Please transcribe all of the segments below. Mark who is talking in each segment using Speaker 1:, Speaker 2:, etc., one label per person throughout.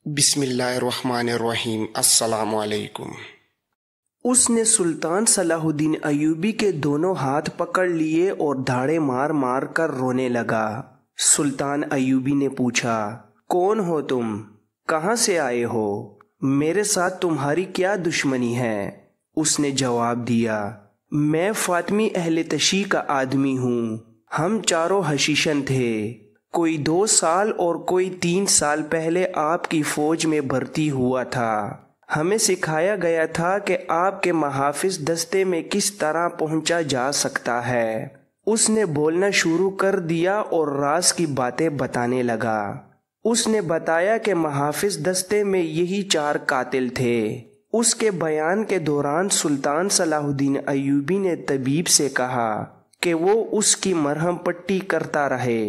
Speaker 1: بسم اللہ الرحمن الرحیم۔ السلام علیکم۔
Speaker 2: اس نے سلطان صلاح الدین ایوبی کے دونوں ہاتھ پکڑ لیے اور دھاڑے مار مار کر رونے لگا۔ سلطان ایوبی نے پوچھا، کون ہو تم؟ کہاں سے آئے ہو؟ میرے ساتھ تمہاری کیا دشمنی ہے؟ اس نے جواب دیا، میں فاطمی اہل تشیع کا آدمی ہوں۔ ہم چاروں حشیشن تھے، کوئی 2 سال اور کوئی 3 سال پہلے آپ کی فوج میں بھرتی ہوا تھا۔ ہمیں سکھایا گیا تھا کہ آپ کے محافظ دستے میں کس طرح پہنچا جا سکتا ہے۔ اس نے بولنا شروع کر دیا اور راز کی باتیں بتانے لگا۔ اس نے بتایا کہ محافظ دستے میں یہی 4 قاتل تھے۔ اس کے بیان کے دوران سلطان صلاح الدین ایوبی نے طبیب سے کہا کہ وہ اس کی مرہم پٹی کرتا رہے۔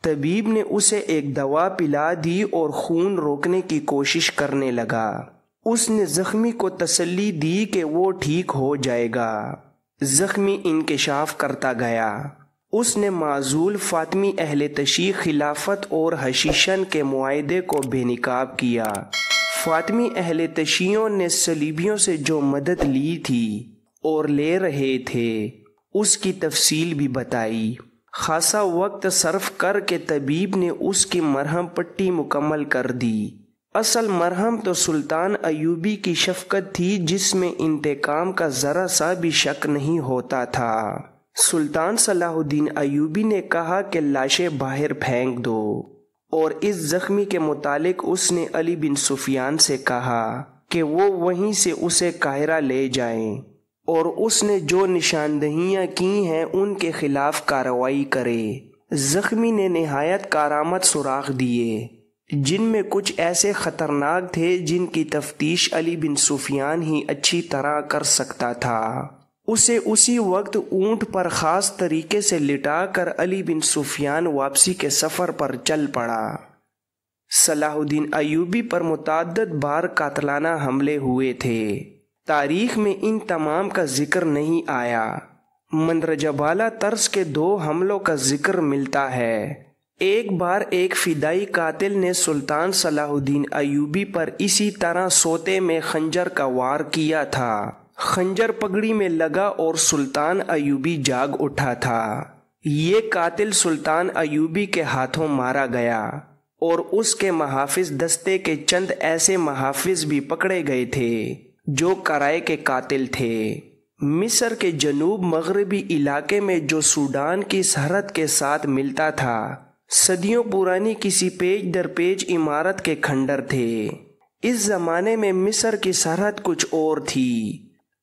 Speaker 2: طبیب نے اسے ایک دوا پلا دی اور خون روکنے کی کوشش کرنے لگا۔ اس نے زخمی کو تسلی دی کہ وہ ٹھیک ہو جائے گا۔ زخمی انکشاف کرتا گیا۔ اس نے معزول فاطمی اہل تشیع خلافت اور حشیشن کے معاہدے کو بے نقاب کیا۔ فاطمی اہل تشیعوں نے صلیبیوں سے جو مدد لی تھی اور لے رہے تھے اس کی تفصیل بھی بتائی۔ خاصا وقت صرف کر کے طبیب نے اس کی مرہم پٹی مکمل کر دی۔ اصل مرہم تو سلطان ایوبی کی شفقت تھی، جس میں انتقام کا ذرا سا بھی شک نہیں ہوتا تھا۔ سلطان صلاح الدین ایوبی نے کہا کہ لاشیں باہر پھینک دو، اور اس زخمی کے متعلق اس نے علی بن سفیان سے کہا کہ وہ وہیں سے اسے قاہرہ لے جائیں اور اس نے جو نشاندہیاں کی ہیں ان کے خلاف کارروائی کرے۔ زخمی نے نہایت کارآمد سراغ دیے، جن میں کچھ ایسے خطرناک تھے جن کی تفتیش علی بن سفیان ہی اچھی طرح کر سکتا تھا۔ اسے اسی وقت اونٹ پر خاص طریقے سے لٹا کر علی بن سفیان واپسی کے سفر پر چل پڑا۔ صلاح الدین ایوبی پر متعدد بار قاتلانہ حملے ہوئے تھے۔ تاریخ میں ان تمام کا ذکر نہیں آیا۔ مندرجہ بالا طرز کے 2 حملوں کا ذکر ملتا ہے۔ ایک بار ایک فدائی قاتل نے سلطان صلاح الدین ایوبی پر اسی طرح سوتے میں خنجر کا وار کیا تھا۔ خنجر پگڑی میں لگا اور سلطان ایوبی جاگ اٹھا تھا۔ یہ قاتل سلطان ایوبی کے ہاتھوں مارا گیا اور اس کے محافظ دستے کے چند ایسے محافظ بھی پکڑے گئے تھے جو کرائے کے قاتل تھے۔ مصر کے جنوب مغربی علاقے میں جو سوڈان کی سرحد کے ساتھ ملتا تھا، صدیوں پرانی کسی پیج در پیج عمارت کے کھنڈر تھے۔ اس زمانے میں مصر کی سرحد کچھ اور تھی۔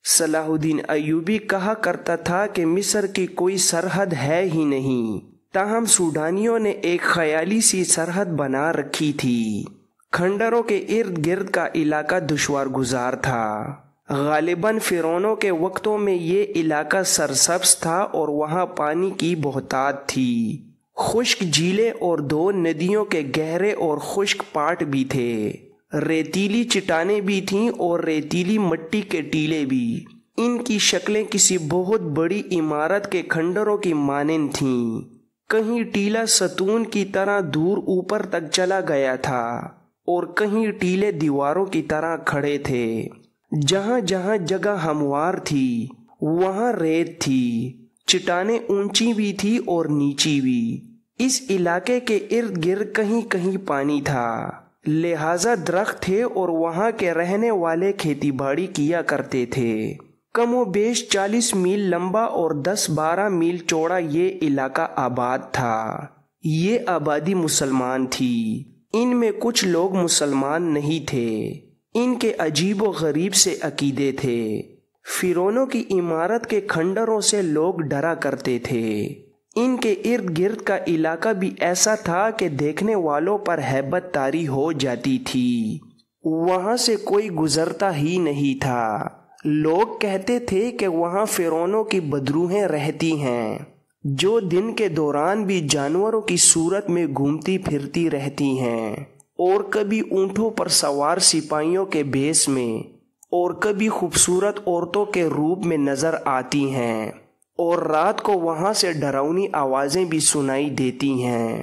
Speaker 2: صلاح الدین ایوبی کہا کرتا تھا کہ مصر کی کوئی سرحد ہے ہی نہیں، تاہم سوڈانیوں نے ایک خیالی سی سرحد بنا رکھی تھی۔ کھنڈروں کے ارد گرد کا علاقہ دشوار گزار تھا۔ غالباً فرعونوں کے وقتوں میں یہ علاقہ سرسبز تھا اور وہاں پانی کی بہتات تھی۔ خشک جھیلیں اور 2 ندیوں کے گہرے اور خشک پاٹ بھی تھے۔ ریتیلی چٹانیں بھی تھیں اور ریتیلی مٹی کے ٹیلے بھی۔ ان کی شکلیں کسی بہت بڑی عمارت کے کھنڈروں کی مانند تھیں۔ کہیں ٹیلا ستون کی طرح دور اوپر تک چلا گیا تھا اور کہیں ٹیلے دیواروں کی طرح کھڑے تھے۔ جہاں جہاں جگہ ہموار تھی وہاں ریت تھی۔ چٹانیں اونچی بھی تھی اور نیچی بھی۔ اس علاقے کے ارد گرد کہیں کہیں پانی تھا، لہذا درخت تھے اور وہاں کے رہنے والے کھیتی باڑی کیا کرتے تھے۔ کم و بیش 40 میل لمبا اور 10-12 میل چوڑا یہ علاقہ آباد تھا۔ یہ آبادی مسلمان تھی۔ ان میں کچھ لوگ مسلمان نہیں تھے۔ ان کے عجیب و غریب سے عقیدے تھے۔ فرعونوں کی عمارت کے کھنڈروں سے لوگ ڈرا کرتے تھے۔ ان کے ارد گرد کا علاقہ بھی ایسا تھا کہ دیکھنے والوں پر ہیبت طاری ہو جاتی تھی۔ وہاں سے کوئی گزرتا ہی نہیں تھا۔ لوگ کہتے تھے کہ وہاں فرعونوں کی بدروحیں رہتی ہیں، جو دن کے دوران بھی جانوروں کی صورت میں گھومتی پھرتی رہتی ہیں، اور کبھی اونٹوں پر سوار سپاہیوں کے بھیس میں اور کبھی خوبصورت عورتوں کے روپ میں نظر آتی ہیں، اور رات کو وہاں سے ڈراؤنی آوازیں بھی سنائی دیتی ہیں۔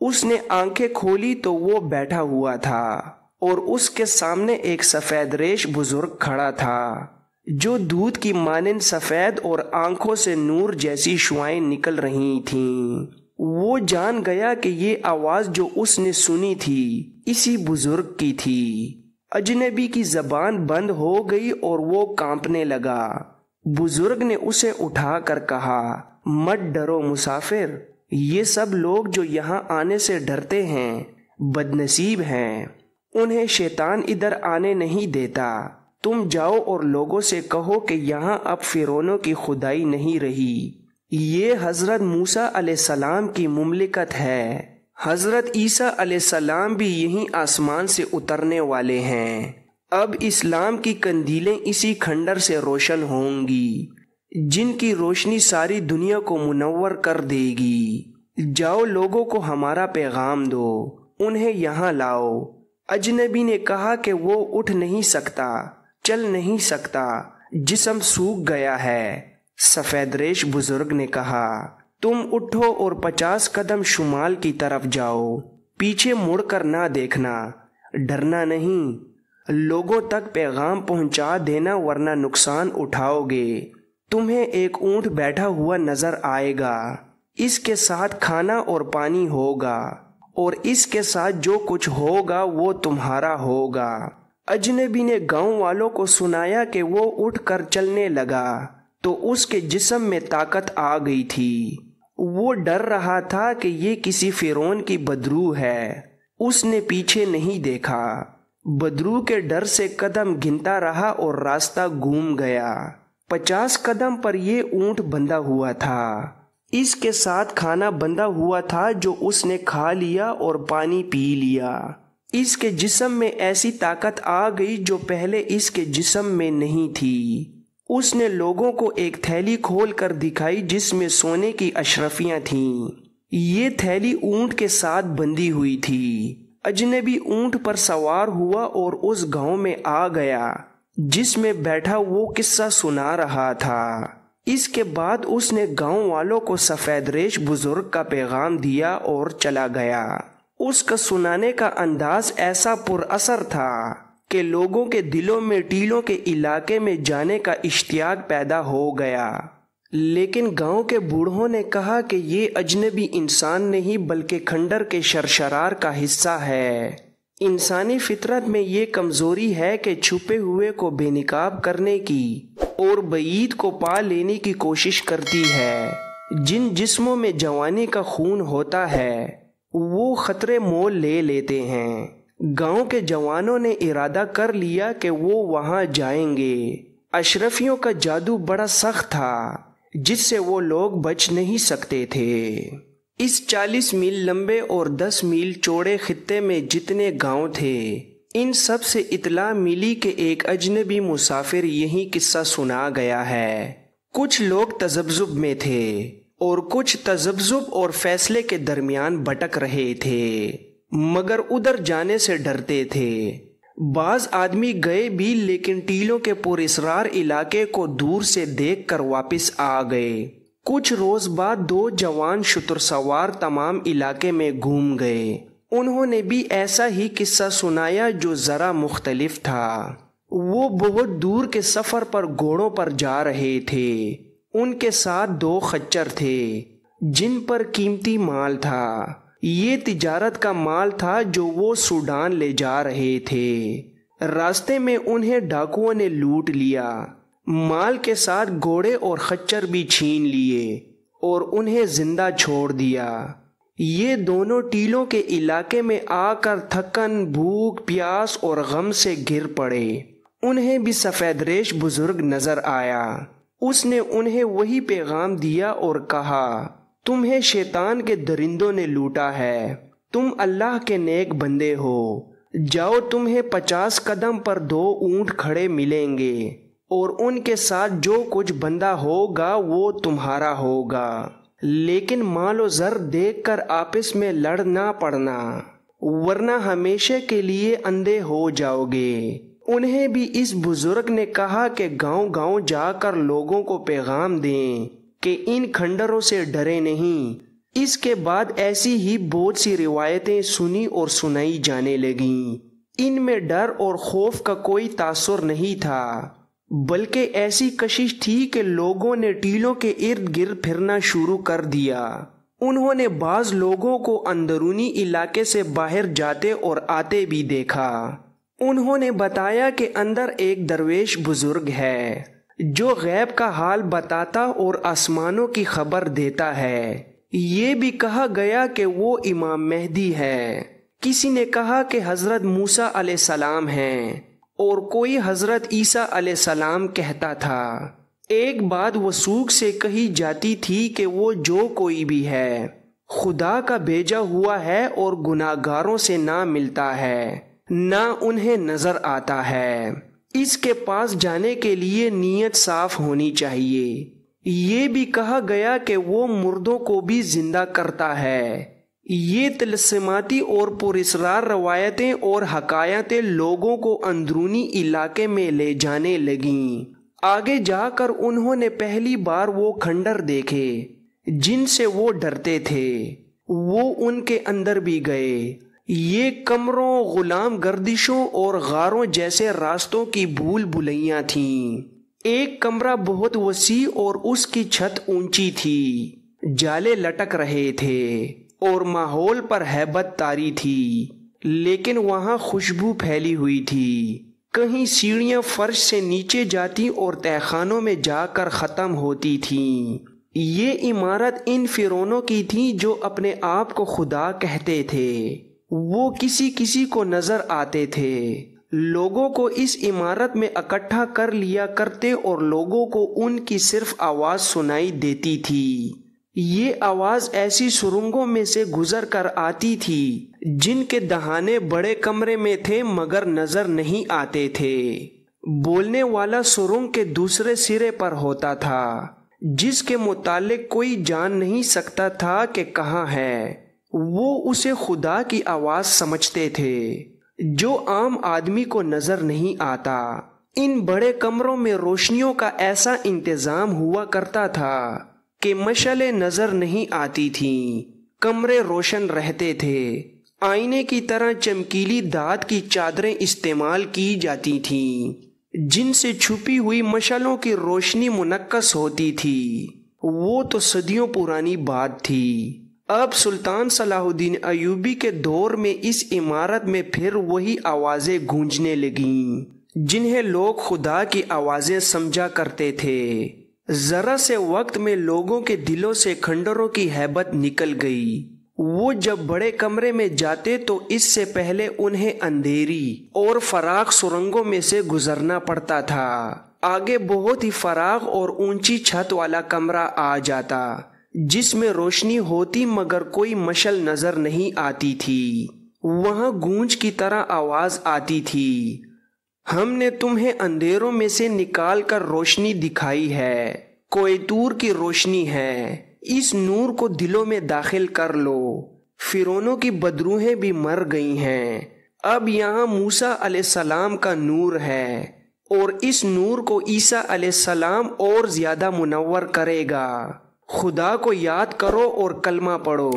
Speaker 2: اس نے آنکھیں کھولی تو وہ بیٹھا ہوا تھا اور اس کے سامنے ایک سفید ریش بزرگ کھڑا تھا جو دودھ کی مانند سفید اور آنکھوں سے نور جیسی شعائیں نکل رہی تھیں۔ وہ جان گیا کہ یہ آواز جو اس نے سنی تھی اسی بزرگ کی تھی۔ اجنبی کی زبان بند ہو گئی اور وہ کانپنے لگا۔ بزرگ نے اسے اٹھا کر کہا، مت ڈرو مسافر، یہ سب لوگ جو یہاں آنے سے ڈرتے ہیں بد نصیب ہیں، انہیں شیطان ادھر آنے نہیں دیتا۔ تم جاؤ اور لوگوں سے کہو کہ یہاں اب فرعونوں کی خدائی نہیں رہی، یہ حضرت موسیٰ علیہ السلام کی مملکت ہے۔ حضرت عیسیٰ علیہ السلام بھی یہیں آسمان سے اترنے والے ہیں۔ اب اسلام کی قندیلیں اسی کھنڈر سے روشن ہوں گی جن کی روشنی ساری دنیا کو منور کر دے گی۔ جاؤ لوگوں کو ہمارا پیغام دو، انہیں یہاں لاؤ۔ اجنبی نے کہا کہ وہ اٹھ نہیں سکتا، چل نہیں سکتا، جسم سوکھ گیا ہے۔ سفید ریش بزرگ نے کہا، تم اٹھو اور 50 قدم شمال کی طرف جاؤ، پیچھے مڑ کر نہ دیکھنا، ڈرنا نہیں، لوگوں تک پیغام پہنچا دینا ورنہ نقصان اٹھاؤ گے۔ تمہیں ایک اونٹ بیٹھا ہوا نظر آئے گا، اس کے ساتھ کھانا اور پانی ہوگا اور اس کے ساتھ جو کچھ ہوگا وہ تمہارا ہوگا۔ اجنبی نے گاؤں والوں کو سنایا کہ وہ اٹھ کر چلنے لگا تو اس کے جسم میں طاقت آ گئی تھی۔ وہ ڈر رہا تھا کہ یہ کسی فرعون کی بدروح ہے۔ اس نے پیچھے نہیں دیکھا، بدروح کے ڈر سے قدم گنتا رہا اور راستہ گم گیا۔ 50 قدم پر یہ اونٹ بندھا ہوا تھا، اس کے ساتھ کھانا بندھا ہوا تھا جو اس نے کھا لیا اور پانی پی لیا۔ اس کے جسم میں ایسی طاقت آ گئی جو پہلے اس کے جسم میں نہیں تھی۔ اس نے لوگوں کو ایک تھیلی کھول کر دکھائی جس میں سونے کی اشرفیاں تھیں۔ یہ تھیلی اونٹ کے ساتھ بندھی ہوئی تھی۔ اجنبی اونٹ پر سوار ہوا اور اس گاؤں میں آ گیا جس میں بیٹھا وہ قصہ سنا رہا تھا۔ اس کے بعد اس نے گاؤں والوں کو سفید ریش بزرگ کا پیغام دیا اور چلا گیا۔ اس کا سنانے کا انداز ایسا پر اثر تھا کہ لوگوں کے دلوں میں ٹیلوں کے علاقے میں جانے کا اشتیاق پیدا ہو گیا۔ لیکن گاؤں کے بوڑھوں نے کہا کہ یہ اجنبی انسان نہیں بلکہ کھنڈر کے شرشرار کا حصہ ہے۔ انسانی فطرت میں یہ کمزوری ہے کہ چھپے ہوئے کو بے نقاب کرنے کی اور بعید کو پا لینے کی کوشش کرتی ہے۔ جن جسموں میں جوانی کا خون ہوتا ہے وہ خطرے مول لے لیتے ہیں۔ گاؤں کے جوانوں نے ارادہ کر لیا کہ وہ وہاں جائیں گے۔ اشرفیوں کا جادو بڑا سخت تھا جس سے وہ لوگ بچ نہیں سکتے تھے۔ اس 40 میل لمبے اور 10 میل چوڑے خطے میں جتنے گاؤں تھے ان سب سے اطلاع ملی کہ ایک اجنبی مسافر یہی قصہ سنا گیا ہے۔ کچھ لوگ تذبذب میں تھے اور کچھ تذبذب اور فیصلے کے درمیان بھٹک رہے تھے مگر ادھر جانے سے ڈرتے تھے۔ بعض آدمی گئے بھی لیکن ٹیلوں کے پراسرار علاقے کو دور سے دیکھ کر واپس آ گئے۔ کچھ روز بعد 2 جوان شتر سوار تمام علاقے میں گھوم گئے۔ انہوں نے بھی ایسا ہی قصہ سنایا جو ذرا مختلف تھا۔ وہ بہت دور کے سفر پر گھوڑوں پر جا رہے تھے۔ ان کے ساتھ 2 خچر تھے جن پر قیمتی مال تھا۔ یہ تجارت کا مال تھا جو وہ سوڈان لے جا رہے تھے۔ راستے میں انہیں ڈاکوؤں نے لوٹ لیا، مال کے ساتھ گھوڑے اور خچر بھی چھین لیے اور انہیں زندہ چھوڑ دیا۔ یہ دونوں ٹیلوں کے علاقے میں آ کر تھکن، بھوک، پیاس اور غم سے گر پڑے۔ انہیں بھی سفید ریش بزرگ نظر آیا۔ اس نے انہیں وہی پیغام دیا اور کہا، تمہیں شیطان کے درندوں نے لوٹا ہے، تم اللہ کے نیک بندے ہو، جاؤ تمہیں 50 قدم پر 2 اونٹ کھڑے ملیں گے اور ان کے ساتھ جو کچھ بندہ ہوگا وہ تمہارا ہوگا، لیکن مال و زر دیکھ کر آپس میں لڑ نہ پڑنا ورنہ ہمیشہ کے لیے اندھے ہو جاؤ گے۔ انہیں بھی اس بزرگ نے کہا کہ گاؤں گاؤں جا کر لوگوں کو پیغام دیں کہ ان کھنڈروں سے ڈرے نہیں، اس کے بعد ایسی ہی بہت سی روایتیں سنی اور سنائی جانے لگیں۔ ان میں ڈر اور خوف کا کوئی تاثر نہیں تھا، بلکہ ایسی کشش تھی کہ لوگوں نے ٹیلوں کے ارد گرد پھرنا شروع کر دیا۔ انہوں نے بعض لوگوں کو اندرونی علاقے سے باہر جاتے اور آتے بھی دیکھا۔ انہوں نے بتایا کہ اندر ایک درویش بزرگ ہے جو غیب کا حال بتاتا اور آسمانوں کی خبر دیتا ہے۔ یہ بھی کہا گیا کہ وہ امام مہدی ہے۔ کسی نے کہا کہ حضرت موسیٰ علیہ السلام ہیں، اور کوئی حضرت عیسیٰ علیہ السلام کہتا تھا۔ ایک بات وثوق سے کہی جاتی تھی کہ وہ جو کوئی بھی ہے خدا کا بھیجا ہوا ہے اور گناہگاروں سے نہ ملتا ہے نہ انہیں نظر آتا ہے۔ اس کے پاس جانے کے لیے نیت صاف ہونی چاہیے۔ یہ بھی کہا گیا کہ وہ مردوں کو بھی زندہ کرتا ہے۔ یہ طلسماتی اور پراسرار روایتیں اور حکایتیں لوگوں کو اندرونی علاقے میں لے جانے لگیں۔ آگے جا کر انہوں نے پہلی بار وہ کھنڈر دیکھے جن سے وہ ڈرتے تھے، وہ ان کے اندر بھی گئے۔ یہ کمروں، غلام گردشوں اور غاروں جیسے راستوں کی بھول بھلیاں تھیں۔ ایک کمرہ بہت وسیع اور اس کی چھت اونچی تھی، جالے لٹک رہے تھے اور ماحول پر ہیبت طاری تھی، لیکن وہاں خوشبو پھیلی ہوئی تھی۔ کہیں سیڑھیاں فرش سے نیچے جاتی اور تہخانوں میں جا کر ختم ہوتی تھیں۔ یہ عمارت ان فرعونوں کی تھی جو اپنے آپ کو خدا کہتے تھے۔ وہ کسی کسی کو نظر آتے تھے، لوگوں کو اس عمارت میں اکٹھا کر لیا کرتے اور لوگوں کو ان کی صرف آواز سنائی دیتی تھی۔ یہ آواز ایسی سرنگوں میں سے گزر کر آتی تھی جن کے دہانے بڑے کمرے میں تھے مگر نظر نہیں آتے تھے۔ بولنے والا سرنگ کے دوسرے سرے پر ہوتا تھا، جس کے متعلق کوئی جان نہیں سکتا تھا کہ کہاں ہے۔ وہ اسے خدا کی آواز سمجھتے تھے جو عام آدمی کو نظر نہیں آتا۔ ان بڑے کمروں میں روشنیوں کا ایسا انتظام ہوا کرتا تھا کہ مشعلیں نظر نہیں آتی تھیں۔ کمرے روشن رہتے تھے، آئینے کی طرح چمکیلی دھات کی چادریں استعمال کی جاتی تھیں جن سے چھپی ہوئی مشعلوں کی روشنی منعکس ہوتی تھی۔ وہ تو صدیوں پرانی بات تھی۔ اب سلطان صلاح الدین ایوبی کے دور میں اس عمارت میں پھر وہی آوازیں گونجنے لگیں جنہیں لوگ خدا کی آوازیں سمجھا کرتے تھے۔ ذرا سے وقت میں لوگوں کے دلوں سے کھنڈروں کی ہیبت نکل گئی۔ وہ جب بڑے کمرے میں جاتے تو اس سے پہلے انہیں اندھیری اور فراخ سرنگوں میں سے گزرنا پڑتا تھا۔ آگے بہت ہی فراخ اور اونچی چھت والا کمرہ آ جاتا جس میں روشنی ہوتی مگر کوئی مشعل نظر نہیں آتی تھی۔ وہاں گونج کی طرح آواز آتی تھی، ہم نے تمہیں اندھیروں میں سے نکال کر روشنی دکھائی ہے، کوئی طور کی روشنی ہے، اس نور کو دلوں میں داخل کر لو۔ فرعونوں کی بدروحیں بھی مر گئی ہیں، اب یہاں موسیٰ علیہ السلام کا نور ہے اور اس نور کو عیسیٰ علیہ السلام اور زیادہ منور کرے گا۔ خدا کو یاد کرو اور کلمہ پڑھو۔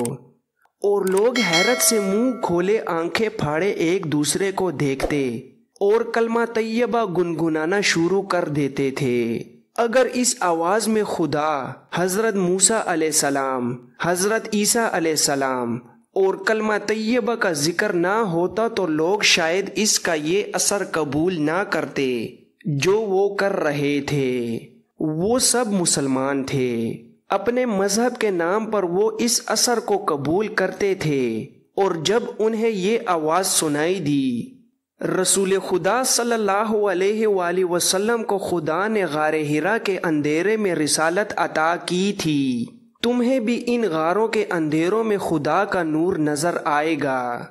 Speaker 2: اور لوگ حیرت سے منہ کھولے آنکھیں پھاڑے ایک دوسرے کو دیکھتے اور کلمہ طیبہ گنگنانا شروع کر دیتے تھے۔ اگر اس آواز میں خدا، حضرت موسیٰ علیہ السلام، حضرت عیسیٰ علیہ السلام اور کلمہ طیبہ کا ذکر نہ ہوتا تو لوگ شاید اس کا یہ اثر قبول نہ کرتے جو وہ کر رہے تھے۔ وہ سب مسلمان تھے، اپنے مذہب کے نام پر وہ اس اثر کو قبول کرتے تھے، اور جب انہیں یہ آواز سنائی دی، رسول خدا صلی اللہ علیہ وآلہ وسلم کو خدا نے غار حرا کے اندھیرے میں رسالت عطا کی تھی، تمہیں بھی ان غاروں کے اندھیروں میں خدا کا نور نظر آئے گا،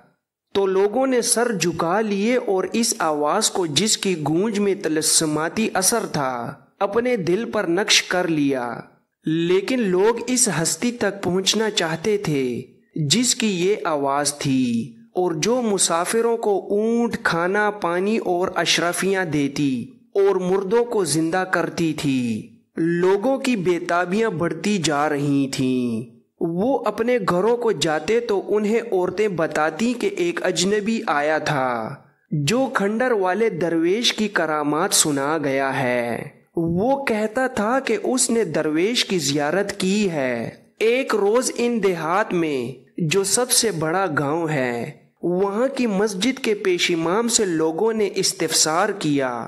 Speaker 2: تو لوگوں نے سر جھکا لیے اور اس آواز کو جس کی گونج میں طلسماتی اثر تھا اپنے دل پر نقش کر لیا۔ لیکن لوگ اس ہستی تک پہنچنا چاہتے تھے جس کی یہ آواز تھی اور جو مسافروں کو اونٹ، کھانا، پانی اور اشرفیاں دیتی اور مردوں کو زندہ کرتی تھی۔ لوگوں کی بے تابیاں بڑھتی جا رہی تھیں، وہ اپنے گھروں کو جاتے تو انہیں عورتیں بتاتی کہ ایک اجنبی آیا تھا جو کھنڈر والے درویش کی کرامات سنا گیا ہے۔ وہ کہتا تھا کہ اس نے درویش کی زیارت کی ہے۔ ایک روز ان دیہات میں جو سب سے بڑا گاؤں ہے وہاں کی مسجد کے پیش امام سے لوگوں نے استفسار کیا۔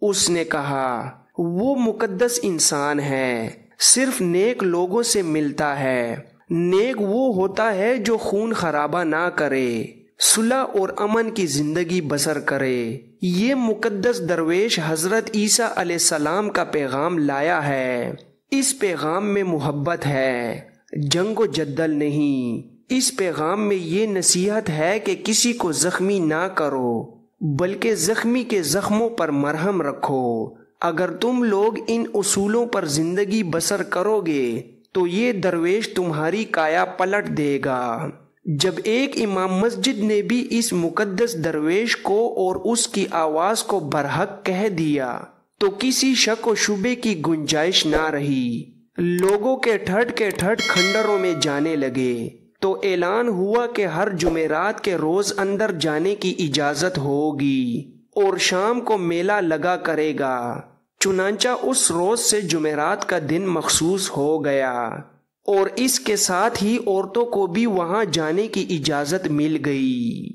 Speaker 2: اس نے کہا وہ مقدس انسان ہے، صرف نیک لوگوں سے ملتا ہے۔ نیک وہ ہوتا ہے جو خون خرابہ نہ کرے، صلح اور امن کی زندگی بسر کرے۔ یہ مقدس درویش حضرت عیسیٰ علیہ السلام کا پیغام لایا ہے۔ اس پیغام میں محبت ہے، جنگ و جدل نہیں۔ اس پیغام میں یہ نصیحت ہے کہ کسی کو زخمی نہ کرو بلکہ زخمی کے زخموں پر مرہم رکھو۔ اگر تم لوگ ان اصولوں پر زندگی بسر کرو گے تو یہ درویش تمہاری کایا پلٹ دے گا۔ جب ایک امام مسجد نے بھی اس مقدس درویش کو اور اس کی آواز کو برحق کہہ دیا تو کسی شک و شبے کی گنجائش نہ رہی۔ لوگوں کے ٹھٹ کھنڈروں میں جانے لگے تو اعلان ہوا کہ ہر جمعرات کے روز اندر جانے کی اجازت ہوگی اور شام کو میلہ لگا کرے گا۔ چنانچہ اس روز سے جمعرات کا دن مخصوص ہو گیا اور اس کے ساتھ ہی عورتوں کو بھی وہاں جانے کی اجازت مل گئی۔